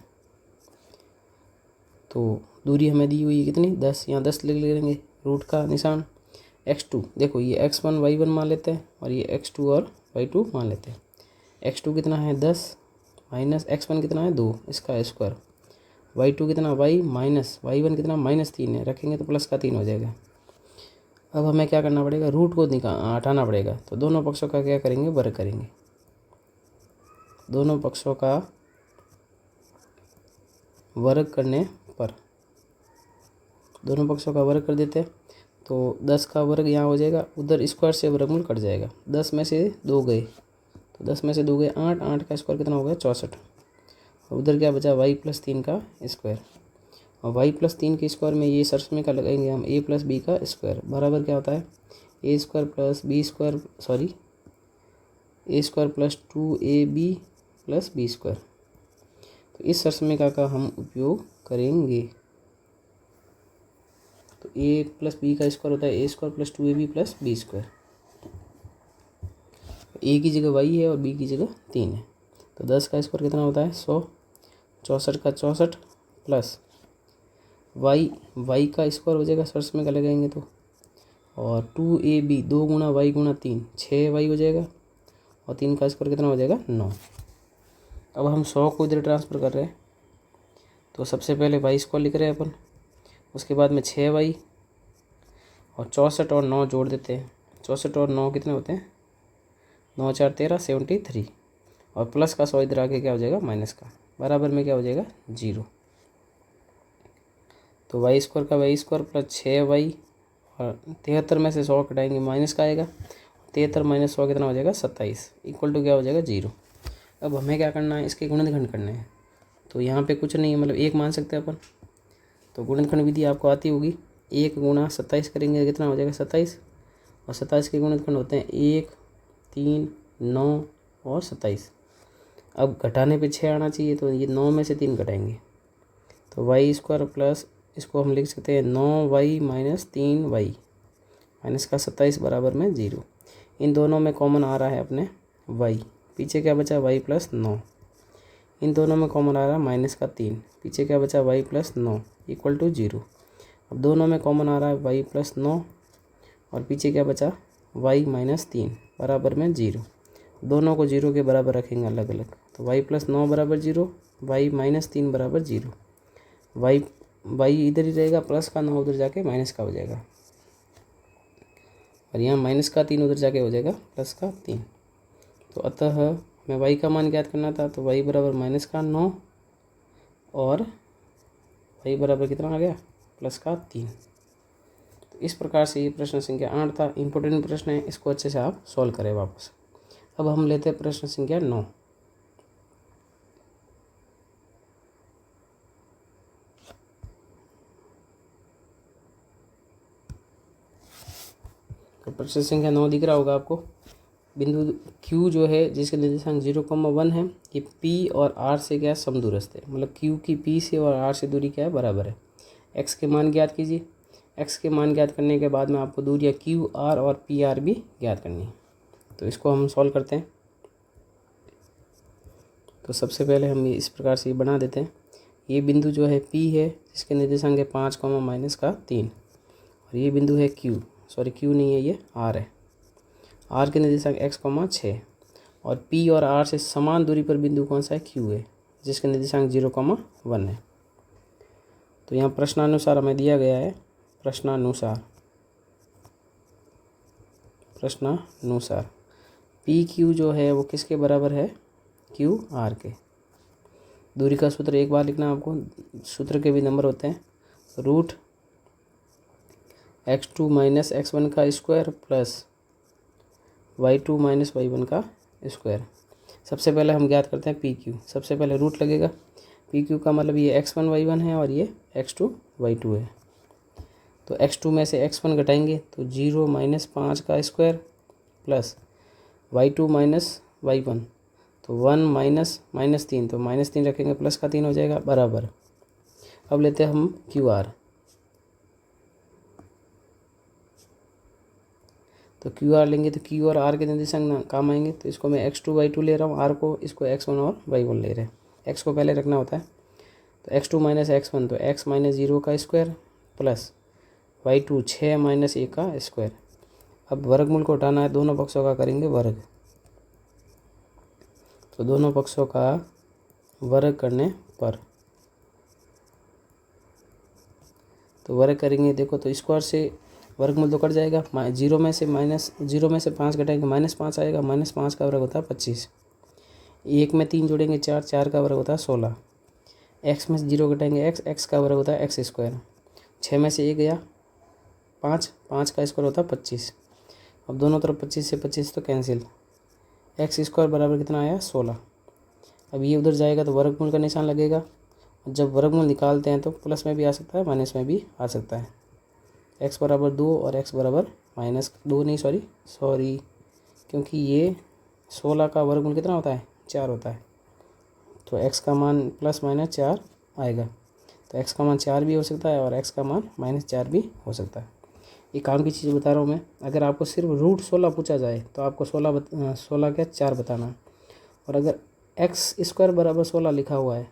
तो दूरी हमें दी हुई है कितनी, 10। यहाँ 10 लिख लेंगे, रूट का निशान। x2 देखो ये x1 y1 मान लेते हैं, और ये x2 और y2 मान लेते हैं। x2 कितना है 10, माइनस x1 कितना है 2, इसका स्क्वायर। y2 कितना y, माइनस y1 कितना -3 है, रखेंगे तो प्लस का 3 हो जाएगा। अब हमें क्या करना पड़ेगा, रूट को हटाना पड़ेगा। तो दोनों पक्षों का क्या करेंगे, वर्ग करेंगे। दोनों पक्षों का वर्ग करने पर, दोनों पक्षों का वर्ग कर देते हैं। तो 10 का वर्ग यहाँ हो जाएगा, उधर स्क्वायर से वर्गमूल कट जाएगा। 10 में से 2 गए, तो 10 में से 2 गए 8, 8 का स्क्वायर कितना हो गया, 64। और उधर क्या बचा, y + 3 का स्क्वायर। और y + 3 के स्क्वायर में ये सरसमी का लगाएंगे हम, a + b का स्क्वायर बराबर क्या होता है, a² + b square, sorry a² + 2ab + b square. तो इस सरसमीका का हम उपयोग करेंगे। तो a + b का स्क्वायर होता है a² + 2ab + b square. a की जगह y है और b की जगह 3 है। तो 10 का स्क्वायर कितना होता है, 100, 64 का 64 प्लस y का स्क्वायर हो जाएगा, सरसमी का लगाएंगे तो, और 2ab 2 गुणा y गुणा 3 6y हो जाएगा, और 3 का स्क्वायर कितना हो जाएगा, 9। अब हम 100 को इधर ट्रांसफ़र कर रहे हैं, तो सबसे पहले y² लिख रहे हैं अपन, उसके बाद में 6y और 64 और 9 जोड़ देते हैं। 64 और 9 कितने होते हैं, 9 4 13 73, और प्लस का 100 इधर आके क्या हो जाएगा, माइनस का, बराबर में क्या हो जाएगा, 0। तो y² का y² प्लस 6y, और 73 में से 100 कटाएंगे माइनस का आएगा, 73 - 100 कितना हो जाएगा, 27, इक्वल टू क्या हो जाएगा, 0। अब हमें क्या करना है, इसके गुणनखंड करने हैं। तो यहाँ पे कुछ नहीं है, मतलब 1 मान सकते हैं अपन। तो गुणनखंड विधि आपको आती होगी, 1 गुणा 27 करेंगे कितना हो जाएगा, 27, और 27 के गुणनखंड होते हैं 1, 3, 9 और 27। अब घटाने पे 6 आना चाहिए, तो ये 9 में से 3 घटाएंगे तो y² प्लस इसको हम लिख सकते हैं 9y माइनस 3y माइनस का 27 बराबर में 0। इन दोनों में कॉमन आ रहा है अपने y, पीछे क्या बचा y प्लस 9। इन दोनों में कॉमन आ रहा है माइनस का 3, पीछे क्या बचा y प्लस 9 इक्वल टू 0। अब दोनों में कॉमन आ रहा है y प्लस 9 और पीछे क्या बचा y माइनस 3 बराबर में 0। दोनों को 0 के बराबर रखेंगे अलग अलग, तो y प्लस 9 बराबर 0, y माइनस 3 बराबर 0। y इधर ही रहेगा, प्लस का 9 उधर जाके माइनस का हो जाएगा और यहाँ माइनस का 3 उधर जाके हो जाएगा प्लस का 3। तो अतः हमें y का मान ज्ञात करना था, तो y बराबर माइनस का 9 और y बराबर कितना आ गया प्लस का 3। तो इस प्रकार से ये प्रश्न संख्या 8 था। इम्पोर्टेंट प्रश्न है, इसको अच्छे से आप सॉल्व करें वापस। अब हम लेते हैं प्रश्न संख्या 9। तो प्रश्न संख्या 9 दिख रहा होगा आपको। बिंदु Q जो है जिसके निर्देशांक 0,1 है, ये P और R से क्या समदूरस्थ है, मतलब Q की P से और R से दूरी क्या है बराबर है। X के मान ज्ञात कीजिए। X के मान ज्ञात करने के बाद में आपको दूरियाँ QR और PR भी ज्ञात करनी है। तो इसको हम सॉल्व करते हैं। तो सबसे पहले हम इस प्रकार से बना देते हैं। ये बिंदु जो है P है जिसके निर्देशांक है 5, माइनस का 3 और ये बिंदु है Q नहीं है, ये R है। R के निर्देशांक x, 6 और P और R से समान दूरी पर बिंदु कौन सा है Q है जिसके निर्देशांक 0,1 है। तो यहाँ प्रश्नानुसार हमें दिया गया है, प्रश्नानुसार PQ जो है वो किसके बराबर है QR के। दूरी का सूत्र एक बार लिखना आपको, सूत्र के भी नंबर होते हैं, रूट x2 माइनस x1 का square plus y2 minus y1 का स्क्वायर। सबसे पहले हम ज्ञात करते हैं PQ। सबसे पहले रूट लगेगा, PQ का मतलब ये x1 y1 है और ये x2 y2 है। तो x2 में से x1 घटाएंगे तो 0 माइनस 5 का square plus y2 minus y1 तो 1 माइनस 3, तो -3 रखेंगे प्लस का 3 हो जाएगा बराबर। अब लेते हैं हम QR। तो QR लेंगे तो Q और R के निर्देशांक काम आएंगे, तो इसको मैं x2 y2 ले रहा हूँ, R को, इसको x1 और y1 ले रहे हैं। x को पहले रखना होता है, तो x2 माइनस x1 तो x माइनस 0 का स्क्वायर प्लस y2 6 माइनस 1 का स्क्वायर। अब वर्गमूल को हटाना है, दोनों पक्षों का करेंगे वर्ग। तो दोनों पक्षों का वर्ग करने पर, तो वर्ग करेंगे देखो, तो स्क्वायर से वर्गमूल तो कट जाएगा, 0 में से 5 घटाएंगे -5 आएगा, -5 का वर्ग होता है 25। 1 में 3 जोड़ेंगे 4 का वर्ग होता है 16। x में से 0 घटाएंगे x का वर्ग होता है x स्क्वायर। 6 में से 1 गया 5 का स्क्वायर होता है 25। अब दोनों तरफ 25 से 25 तो कैंसिल, x स्क्वायर बराबर कितना आया 16। अब ये उधर जाएगा तो वर्गमूल का निशान लगेगा, जब वर्गमूल निकालते हैं तो प्लस में भी आ सकता है माइनस में भी आ सकता है। x बराबर 2 और x बराबर -2 नहीं सॉरी क्योंकि ये 16 का वर्गमूल कितना होता है 4 होता है, तो x का मान +-4 आएगा। तो x का मान 4 भी हो सकता है और x का मान -4 भी हो सकता है। ये काम की चीज़ बता रहा हूँ मैं। अगर आपको सिर्फ रूट 16 पूछा जाए तो आपको 16 क्या 4 बताना है, और अगर x स्क्वायर बराबर 16 लिखा हुआ है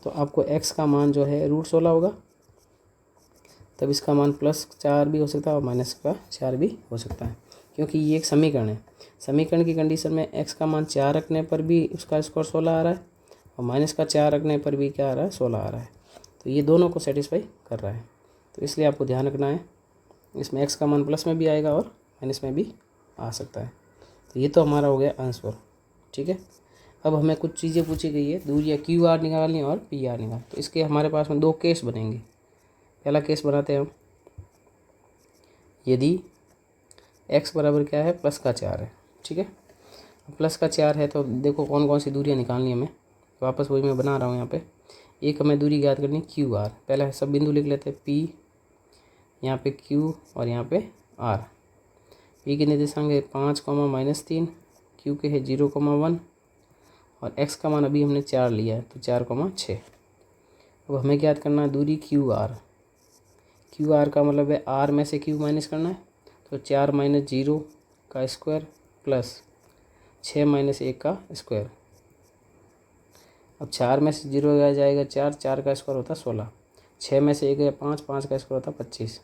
तो आपको x का मान जो है रूट 16 होगा, तब इसका मान +4 भी हो सकता है और -4 भी हो सकता है, क्योंकि ये एक समीकरण है। समीकरण की कंडीशन में x का मान 4 रखने पर भी उसका स्क्वायर 16 आ रहा है और -4 रखने पर भी क्या आ रहा है 16 आ रहा है, तो ये दोनों को सेटिस्फाई कर रहा है। तो इसलिए आपको ध्यान रखना है, इसमें x का मान प्लस में भी आएगा और माइनस में भी आ सकता है। तो ये तो हमारा हो गया आंसर, ठीक है। अब हमें कुछ चीज़ें पूछी गई है, दूरियाँ QR निकालनी और PR निकाल। तो इसके हमारे पास में 2 केस बनेंगे। पहला केस बनाते हैं हम, यदि x बराबर क्या है +4 है, ठीक है। +4 है तो देखो कौन कौन सी दूरियाँ निकालनी है हमें, वापस वही मैं बना रहा हूँ यहाँ पे। एक हमें दूरी ज्ञात करनी QR, पहले सब बिंदु लिख लेते हैं, P यहाँ पे Q और यहाँ पे R। पी के निर्देशांक है 5, -3, क्यू के है 0, 1 और एक्स का मान अभी हमने 4 लिया है तो 4, 6। अब हमें क्या याद करना है, दूरी क्यू आर का मतलब है आर में से क्यू माइनस करना है, तो 4 - 0 का स्क्वायर प्लस 6 - 1 का स्क्वायर। अब 4 में से 0 आ जाएगा 4 का स्क्वायर होता है 16, 6 में से 1 गया 5 का स्क्वायर होता है 25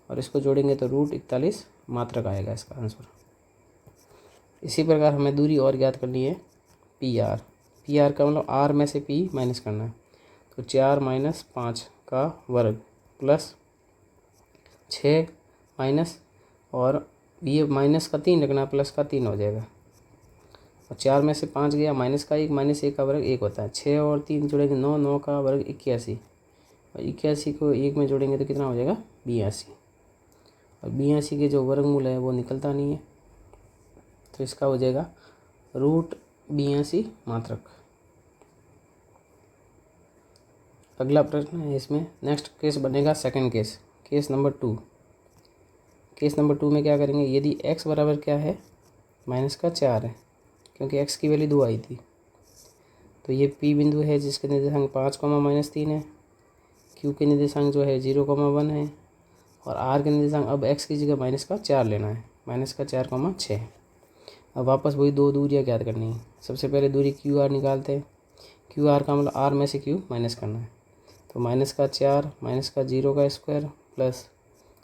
और इसको जोड़ेंगे तो √41 मात्रक आएगा इसका आंसर। इसी प्रकार हमें दूरी और ज्ञात करनी है पी आर का मतलब आर में से पी माइनस करना है, तो 4 - 5 का वर्ग प्लस 6 माइनस और ये माइनस का 3 रखना प्लस का 3 हो जाएगा और 4 में से 5 गया -1 -1 का वर्ग 1 होता है, 6 और 3 जोड़ेंगे 9, 9 का वर्ग 81 और 81 को 1 में जोड़ेंगे तो कितना हो जाएगा 82 और 82 के जो वर्गमूल है वो निकलता नहीं है तो इसका हो जाएगा √82 मात्रक। अगला प्रश्न है इसमें नेक्स्ट केस बनेगा second case number 2। Case number 2 में क्या करेंगे, यदि x बराबर क्या है -4 है क्योंकि x की वैल्यू 2 आई थी, तो ये P बिंदु है जिसके निर्देशांक 5, -3 है, Q के निर्देशांक जो है 0, 1 है और R के निर्देशांक अब x की जगह -4 लेना है, -4, 6। अब वापस वही दो दूरियाँ ज्ञात करनी है। सबसे पहले दूरी QR निकालते हैं, QR का मतलब R में से Q माइनस करना है, तो -4 -0 का स्क्वायर प्लस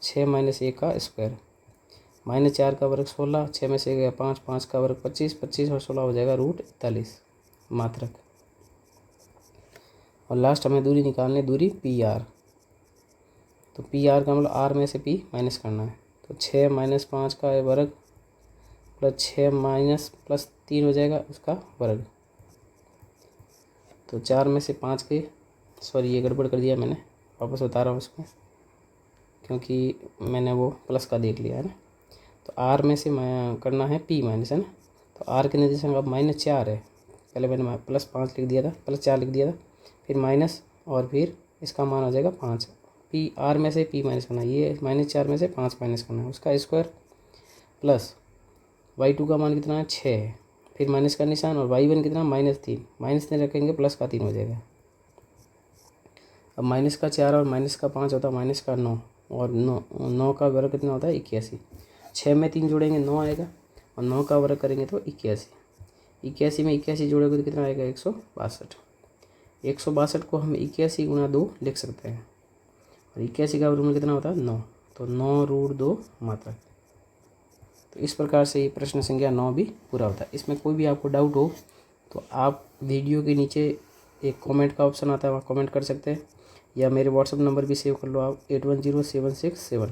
6 - 1 का स्क्वायर, -4 का वर्ग 16, 6 में से गया 5 का वर्ग 25, 25 और 16 हो जाएगा √41 मात्रक। और लास्ट हमें दूरी निकालनी है दूरी PR, तो PR का मतलब R में से P माइनस करना है, तो 6 - 5 का वर्ग प्लस 6 माइनस प्लस 3 हो जाएगा उसका वर्ग, तो 4 में से 5 के ये गड़बड़ कर दिया मैंने, वापस बता रहा हूँ उसमें क्योंकि मैंने वो प्लस का देख लिया है ना। तो R में से करना है P माइनस, है ना, तो R के निर्देशांक अब -4 है, पहले मैंने +5 लिख दिया था, +4 लिख दिया था, फिर माइनस और फिर इसका मान हो जाएगा 5। P R में से P माइनस करना है, ये -4 में से 5 माइनस करना है उसका स्क्वायर प्लस y2 का मान कितना है 6 है, फिर माइनस का निशान और y1 कितना -3, -3 रखेंगे प्लस का 3 हो जाएगा। अब -4 और -5 होता है -9 और 9 का वर्ग कितना होता है 81, 6 में 3 जोड़ेंगे 9 आएगा और 9 का वर्ग करेंगे तो 81, 81 में 81 जोड़ेंगे तो कितना आएगा 162। 162 को हम 81 × 2 लिख सकते हैं और 81 का वर्गमूल कितना होता है 9, तो 9√2 मात्रक। तो इस प्रकार से ये प्रश्न संख्या 9 भी पूरा होता है। इसमें कोई भी आपको डाउट हो तो आप वीडियो के नीचे एक कमेंट का ऑप्शन आता है, वहाँ कमेंट कर सकते हैं या मेरे व्हाट्सअप नंबर भी सेव कर लो आप 810767।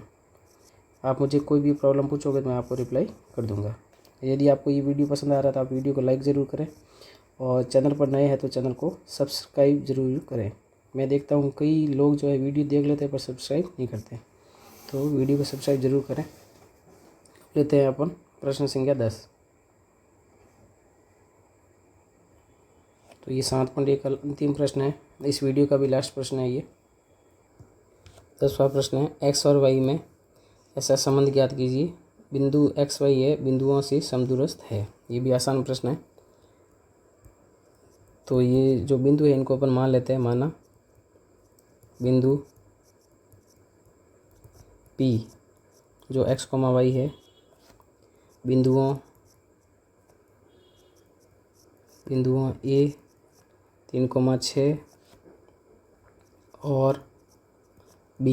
आप मुझे कोई भी प्रॉब्लम पूछोगे तो मैं आपको रिप्लाई कर दूंगा। यदि आपको ये वीडियो पसंद आ रहा है तो आप वीडियो को लाइक ज़रूर करें और चैनल पर नए हैं तो चैनल को सब्सक्राइब ज़रूर करें। मैं देखता हूँ कई लोग जो है वीडियो देख लेते हैं पर सब्सक्राइब नहीं करते, तो वीडियो को सब्सक्राइब ज़रूर करें। लेते हैं अपन प्रश्न संख्या 10। तो ये 7.1 का अंतिम प्रश्न है, इस वीडियो का भी लास्ट प्रश्न है ये। 10वां प्रश्न है, x और y में ऐसा संबंध ज्ञात कीजिए, बिंदु x y है बिंदुओं से समदूरस्थ है। ये भी आसान प्रश्न है। तो ये जो बिंदु है इनको अपन मान लेते हैं, माना बिंदु P जो x, y है, बिंदुओं A 3,6 और B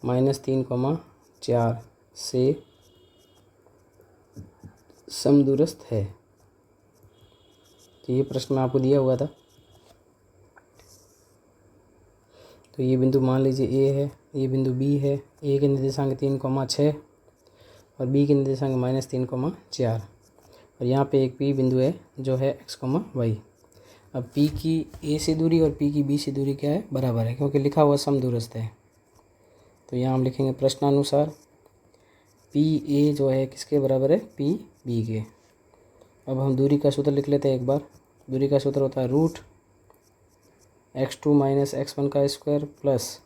-3,4 से समदूरस्थ है। तो ये प्रश्न में आपको दिया हुआ था। तो ये बिंदु मान लीजिए A है, ये बिंदु B है, A के निर्देशांक 3,6 और B के निर्देशांक -3,4 और यहाँ पे एक P बिंदु है जो है x, y। अब P की A से दूरी और P की B से दूरी क्या है, बराबर है, क्योंकि लिखा हुआ समदूरस्थ है। तो यहाँ हम लिखेंगे प्रश्नानुसार PA जो है किसके बराबर है, PB के। अब हम दूरी का सूत्र लिख लेते हैं एक बार। दूरी का सूत्र होता है √x2 - x1 का स्क्वायर प्लस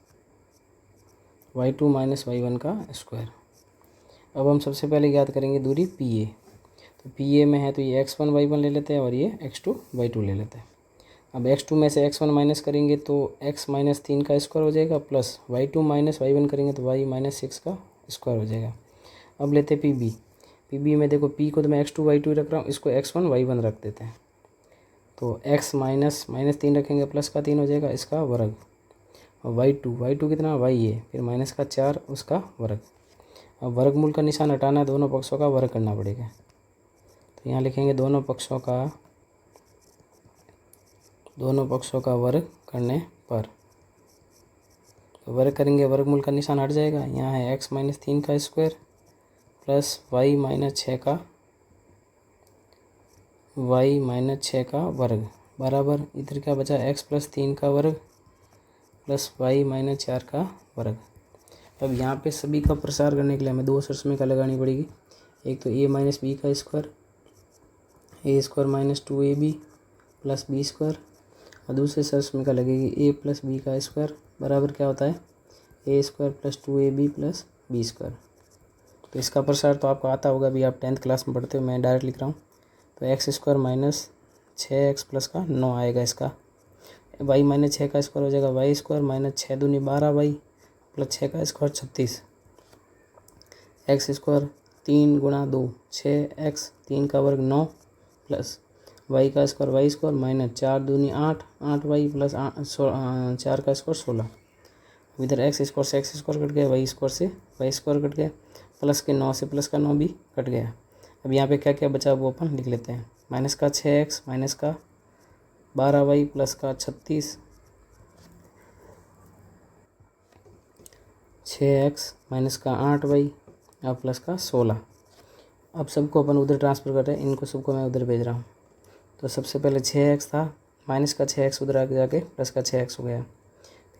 y2 - y1 का स्क्वायर। अब हम सबसे पहले ज्ञात करेंगे दूरी पी ए। तो पी ए में है तो ये x1 y1 ले लेते हैं और ये x2 y2 ले लेते हैं। अब x2 में से x1 माइनस करेंगे तो x माइनस 3 का स्क्वायर हो जाएगा, प्लस y2 माइनस y1 करेंगे तो y माइनस 6 का स्क्वायर हो जाएगा। अब लेते हैं पी बी में देखो p को तो मैं x2 y2 रख रहा हूँ, इसको x1 y1 रख देते हैं। तो x माइनस 3 रखेंगे, प्लस का 3 हो जाएगा इसका वर्ग, और y2 कितना y है, फिर माइनस का 4 उसका वर्ग। अब वर्गमूल का निशान हटाना है, दोनों पक्षों का वर्ग करना पड़ेगा। तो यहाँ लिखेंगे दोनों पक्षों का वर्ग करने पर, तो वर्ग करेंगे, वर्गमूल का निशान हट जाएगा। यहाँ है x माइनस 3 का स्क्वायर प्लस y माइनस 6 का वर्ग बराबर, इधर क्या बचा, x प्लस 3 का वर्ग प्लस y माइनस 4 का वर्ग। अब यहाँ पे सभी का प्रसार करने के लिए हमें दो सरसमीका लगानी पड़ेगी। एक तो a माइनस बी का square, a square minus 2ab plus b square, और दूसरी सरसमीका लगेगी a प्लस बी का स्क्वायर बराबर क्या होता है, a square plus 2ab plus b square. तो इसका प्रसार तो आपको आता होगा, अभी आप 10th क्लास में पढ़ते हो, मैं डायरेक्ट लिख रहा हूँ। तो x square minus 6x plus का 9 आएगा इसका, y माइनस 6 का स्क्वायर हो जाएगा y स्क्वायर माइनस 6 दूनी 12y प्लस 6 का स्क्वायर 36, एक्स स्क्वायर 3 गुणा 2 6x 3 का वर्ग 9 प्लस y का स्क्वायर y स्क्वायर माइनस 4 दूनी 8 8y प्लस 4 का स्क्वायर 16। इधर एक्स स्क्वायर से एक्स स्क्वायर कट गया, वाई स्क्वायर से वाई स्क्वायर कट गया, प्लस के 9 से प्लस का 9 भी कट गया। अब यहाँ पे क्या क्या बचा वो अपन लिख लेते हैं, माइनस का 6x माइनस का 12y प्लस का 36, 6x माइनस का 8y और प्लस का 16। अब सबको अपन उधर ट्रांसफ़र कर रहे हैं, इनको सबको मैं उधर भेज रहा हूँ। तो सबसे पहले 6x था, माइनस का 6x उधर आगे जाके प्लस का 6x हो गया,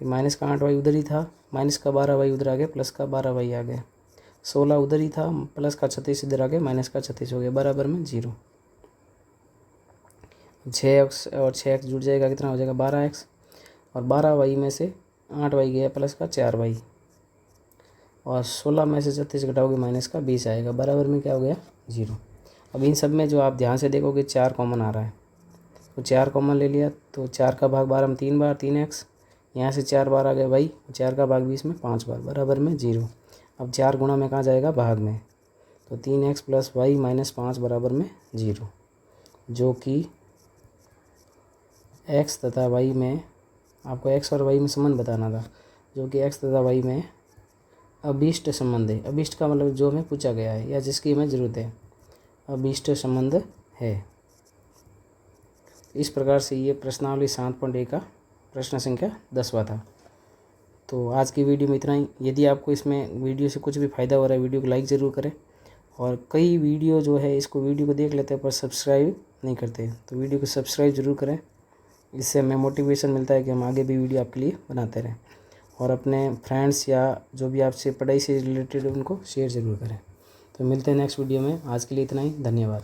फिर माइनस का 8y उधर ही था, माइनस का 12y उधर आ गया, प्लस का 12y आ गया, 16 उधर ही था, प्लस का 36 इधर आ गया, माइनस का 36 हो गया, बराबर में 0। 6x और 6x जुड़ जाएगा, कितना हो जाएगा 12x, और 12y में से 8y गया प्लस का 4y, और 16 में से 36 घटाओगे माइनस का 20 आएगा, बराबर में क्या हो गया 0। अब इन सब में जो आप ध्यान से देखोगे 4 कॉमन आ रहा है, तो 4 कॉमन ले लिया, तो 4 का भाग 12 में 3 बार 3x, यहाँ से 4 बार आ गया y, 4 का भाग 20 में 5 बार, बराबर में 0। अब 4 गुणा में कहाँ जाएगा, भाग में, तो 3x प्लस y माइनस 5 बराबर में 0, जो कि x तथा y में, आपको x और y में संबंध बताना था, जो कि x तथा y में अभीष्ट संबंध है। अभीष्ट का मतलब जो हमें पूछा गया है या जिसकी हमें ज़रूरत है, अभीष्ट संबंध है। इस प्रकार से ये प्रश्नावली 7.1 का प्रश्न संख्या 10वां था। तो आज की वीडियो में इतना ही। यदि आपको इसमें वीडियो से कुछ भी फ़ायदा हो रहा है, वीडियो को लाइक ज़रूर करें, और कई वीडियो जो है इसको वीडियो को देख लेते हैं पर सब्सक्राइब नहीं करते, तो वीडियो को सब्सक्राइब ज़रूर करें। इससे हमें मोटिवेशन मिलता है कि हम आगे भी वीडियो आपके लिए बनाते रहें, और अपने फ्रेंड्स या जो भी आपसे पढ़ाई से रिलेटेड उनको शेयर ज़रूर करें। तो मिलते हैं नेक्स्ट वीडियो में। आज के लिए इतना ही, धन्यवाद।